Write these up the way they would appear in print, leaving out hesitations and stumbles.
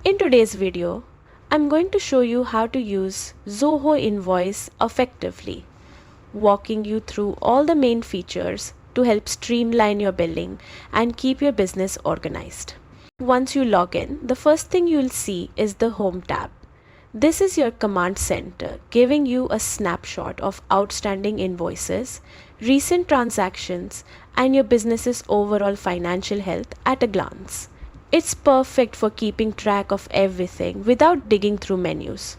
In today's video, I'm going to show you how to use Zoho Invoice effectively, walking you through all the main features to help streamline your billing and keep your business organized. Once you log in, the first thing you'll see is the Home tab. This is your command center, giving you a snapshot of outstanding invoices, recent transactions, and your business's overall financial health at a glance. It's perfect for keeping track of everything without digging through menus.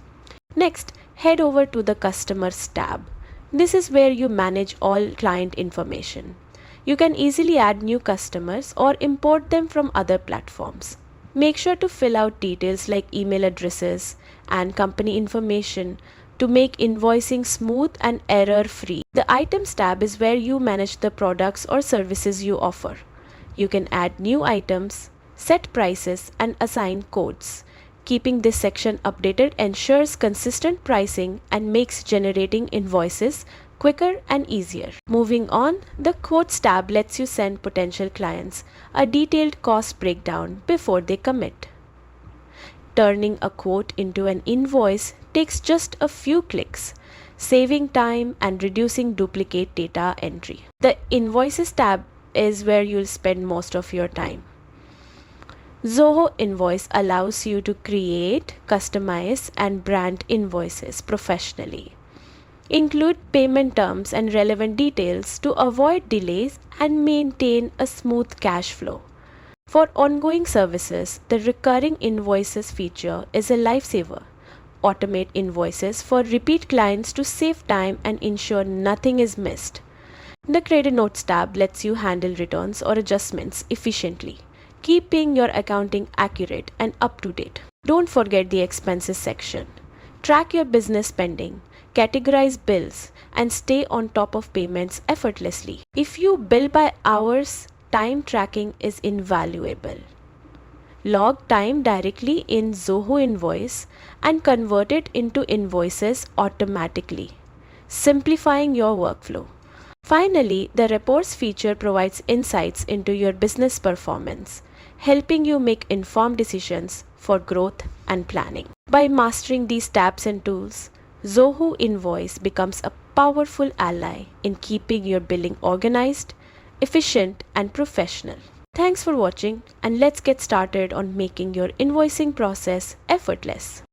Next, head over to the Customers tab. This is where you manage all client information. You can easily add new customers or import them from other platforms. Make sure to fill out details like email addresses and company information to make invoicing smooth and error-free. The Items tab is where you manage the products or services you offer. You can add new items, set prices, and assign codes. Keeping this section updated ensures consistent pricing and makes generating invoices quicker and easier. Moving on, the Quotes tab lets you send potential clients a detailed cost breakdown before they commit. Turning a quote into an invoice takes just a few clicks, saving time and reducing duplicate data entry. The Invoices tab is where you'll spend most of your time. Zoho Invoice allows you to create, customize, and brand invoices professionally. Include payment terms and relevant details to avoid delays and maintain a smooth cash flow. For ongoing services, the Recurring Invoices feature is a lifesaver. Automate invoices for repeat clients to save time and ensure nothing is missed. The Credit Notes tab lets you handle returns or adjustments efficiently, keeping your accounting accurate and up to date. Don't forget the Expenses section. Track your business spending, categorize bills, and stay on top of payments effortlessly. If you bill by hours, time tracking is invaluable. Log time directly in Zoho Invoice and convert it into invoices automatically, simplifying your workflow. Finally, the Reports feature provides insights into your business performance, helping you make informed decisions for growth and planning. By mastering these tabs and tools, Zoho Invoice becomes a powerful ally in keeping your billing organized, efficient, and professional. Thanks for watching, and let's get started on making your invoicing process effortless.